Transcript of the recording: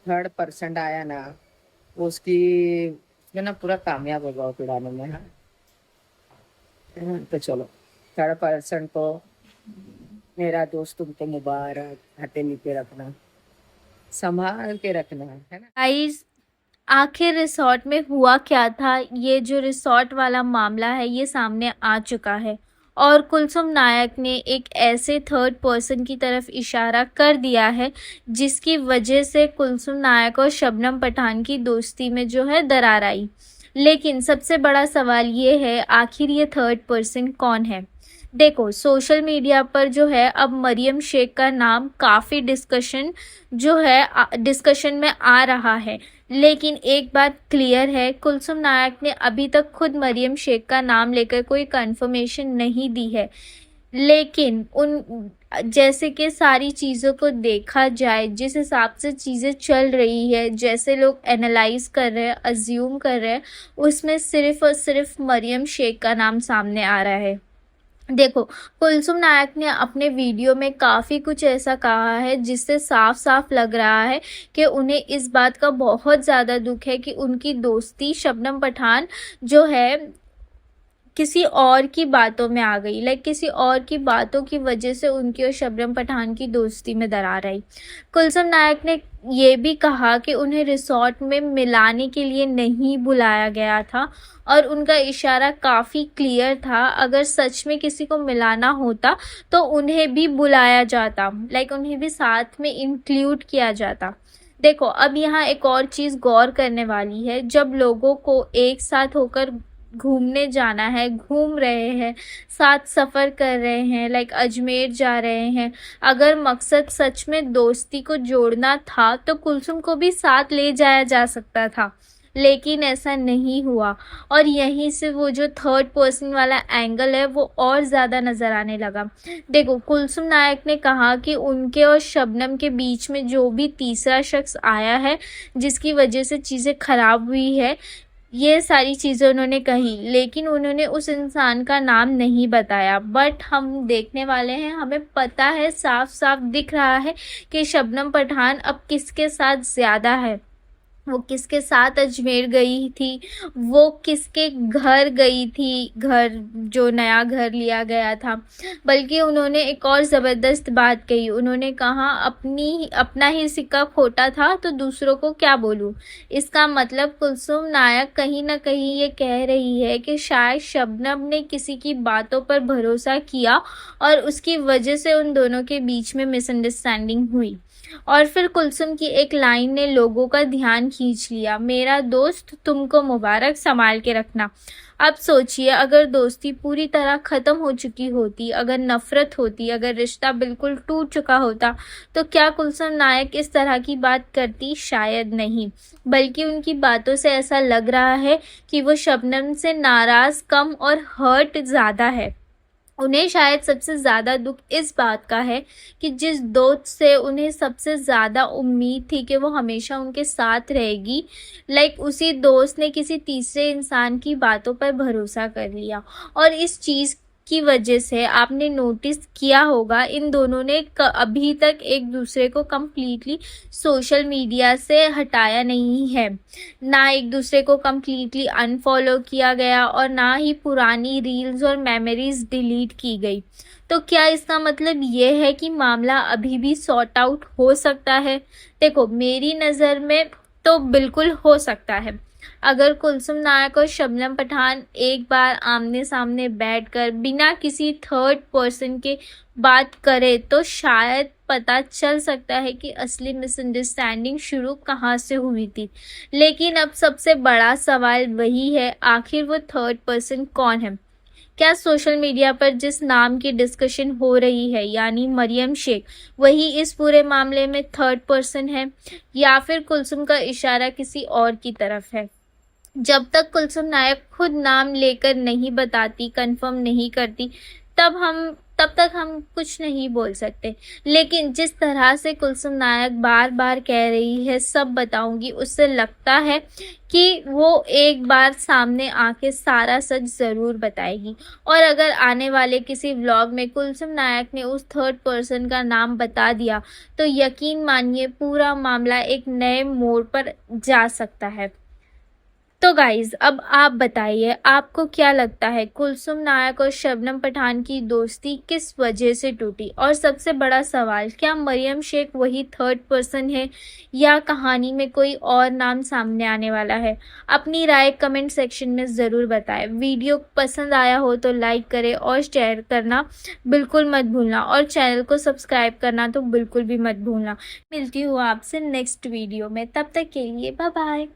Third person आया ना, उसकी जो ना पूरा कामयाब होगा वो उड़ाने में। हाँ, तो चलो, थर्ड पर्सन को मेरा दोस्त तुमको मुबारक, हथेली पे रखना, संभाल के रखना, है ना। गाइस, आखिर रिसॉर्ट में हुआ क्या था? ये जो रिसॉर्ट वाला मामला है ये सामने आ चुका है और कुलसुम नायक ने एक ऐसे थर्ड पर्सन की तरफ इशारा कर दिया है जिसकी वजह से कुलसुम नायक और शबनम पठान की दोस्ती में जो है दरार आई। लेकिन सबसे बड़ा सवाल ये है, आखिर ये थर्ड पर्सन कौन है? देखो, सोशल मीडिया पर जो है अब मरियम शेख का नाम काफ़ी डिस्कशन में आ रहा है। लेकिन एक बात क्लियर है, कुलसुम नायक ने अभी तक खुद मरियम शेख का नाम लेकर कोई कंफर्मेशन नहीं दी है। लेकिन उन जैसे कि सारी चीज़ों को देखा जाए, जिस हिसाब से चीज़ें चल रही है, जैसे लोग एनालाइज कर रहे हैं, अज्यूम कर रहे हैं, उसमें सिर्फ और सिर्फ मरियम शेख का नाम सामने आ रहा है। देखो, कुलसुम नायक ने अपने वीडियो में काफ़ी कुछ ऐसा कहा है जिससे साफ साफ लग रहा है कि उन्हें इस बात का बहुत ज़्यादा दुख है कि उनकी दोस्ती शबनम पठान जो है किसी और की बातों में आ गई। किसी और की बातों की वजह से उनकी और शबनम पठान की दोस्ती में दरार आई। कुलसुम नायक ने ये भी कहा कि उन्हें रिसॉर्ट में मिलाने के लिए नहीं बुलाया गया था और उनका इशारा काफ़ी क्लियर था, अगर सच में किसी को मिलाना होता तो उन्हें भी बुलाया जाता, उन्हें भी साथ में इंक्लूड किया जाता। देखो, अब यहाँ एक और चीज़ गौर करने वाली है, जब लोगों को एक साथ होकर घूमने जाना है, घूम रहे हैं, साथ सफ़र कर रहे हैं, अजमेर जा रहे हैं, अगर मकसद सच में दोस्ती को जोड़ना था तो कुलसुम को भी साथ ले जाया जा सकता था। लेकिन ऐसा नहीं हुआ और यहीं से वो जो थर्ड पर्सन वाला एंगल है वो और ज़्यादा नज़र आने लगा। देखो, कुलसुम नायक ने कहा कि उनके और शबनम के बीच में जो भी तीसरा शख्स आया है जिसकी वजह से चीज़ें ख़राब हुई है, ये सारी चीज़ें उन्होंने कही, लेकिन उन्होंने उस इंसान का नाम नहीं बताया। बट हम देखने वाले हैं, हमें पता है, साफ साफ दिख रहा है कि शबनम पठान अब किसके साथ ज़्यादा है, वो किसके साथ अजमेर गई थी, वो किसके घर गई थी, घर जो नया घर लिया गया था। बल्कि उन्होंने एक और ज़बरदस्त बात कही, उन्होंने कहा अपना ही सिक्का खोटा था तो दूसरों को क्या बोलूं। इसका मतलब कुलसुम नायक कहीं ना कहीं ये कह रही है कि शायद शबनम ने किसी की बातों पर भरोसा किया और उसकी वजह से उन दोनों के बीच में मिसअंडरस्टैंडिंग हुई। और फिर कुलसुम की एक लाइन ने लोगों का ध्यान खींच लिया, मेरा दोस्त तुमको मुबारक, संभाल के रखना। अब सोचिए, अगर दोस्ती पूरी तरह ख़त्म हो चुकी होती, अगर नफ़रत होती, अगर रिश्ता बिल्कुल टूट चुका होता, तो क्या कुलसुम नायक इस तरह की बात करती? शायद नहीं। बल्कि उनकी बातों से ऐसा लग रहा है कि वो शबनम से नाराज़ कम और हर्ट ज़्यादा है। उन्हें शायद सबसे ज़्यादा दुख इस बात का है कि जिस दोस्त से उन्हें सबसे ज़्यादा उम्मीद थी कि वो हमेशा उनके साथ रहेगी, उसी दोस्त ने किसी तीसरे इंसान की बातों पर भरोसा कर लिया। और इस चीज़ की वजह से आपने नोटिस किया होगा, इन दोनों ने अभी तक एक दूसरे को कम्प्लीटली सोशल मीडिया से हटाया नहीं है। ना एक दूसरे को कम्प्लीटली अनफॉलो किया गया और ना ही पुरानी रील्स और मेमोरीज डिलीट की गई। तो क्या इसका मतलब ये है कि मामला अभी भी सॉर्ट आउट हो सकता है? देखो, मेरी नज़र में तो बिल्कुल हो सकता है। अगर कुलसुम नायक और शबनम पठान एक बार आमने सामने बैठकर बिना किसी थर्ड पर्सन के बात करे तो शायद पता चल सकता है कि असली मिसअंडरस्टैंडिंग शुरू कहाँ से हुई थी। लेकिन अब सबसे बड़ा सवाल वही है, आखिर वो थर्ड पर्सन कौन है? क्या सोशल मीडिया पर जिस नाम की डिस्कशन हो रही है, यानी मरियम शेख, वही इस पूरे मामले में थर्ड पर्सन है, या फिर कुलसुम का इशारा किसी और की तरफ है? जब तक कुलसुम नायक खुद नाम लेकर नहीं बताती, कंफर्म नहीं करती, तब हम तब तक हम कुछ नहीं बोल सकते। लेकिन जिस तरह से कुलसुम नायक बार बार कह रही है सब बताऊंगी, उससे लगता है कि वो एक बार सामने आके सारा सच ज़रूर बताएगी। और अगर आने वाले किसी व्लॉग में कुलसुम नायक ने उस थर्ड पर्सन का नाम बता दिया तो यकीन मानिए पूरा मामला एक नए मोड़ पर जा सकता है। तो गाइज़ अब आप बताइए, आपको क्या लगता है कुलसुम नायक और शबनम पठान की दोस्ती किस वजह से टूटी? और सबसे बड़ा सवाल, क्या मरियम शेख वही थर्ड पर्सन है या कहानी में कोई और नाम सामने आने वाला है? अपनी राय कमेंट सेक्शन में ज़रूर बताएं। वीडियो पसंद आया हो तो लाइक करें और शेयर करना बिल्कुल मत भूलना, और चैनल को सब्सक्राइब करना तो बिल्कुल भी मत भूलना। मिलती हूँ आपसे नेक्स्ट वीडियो में, तब तक के लिए बाय बाय।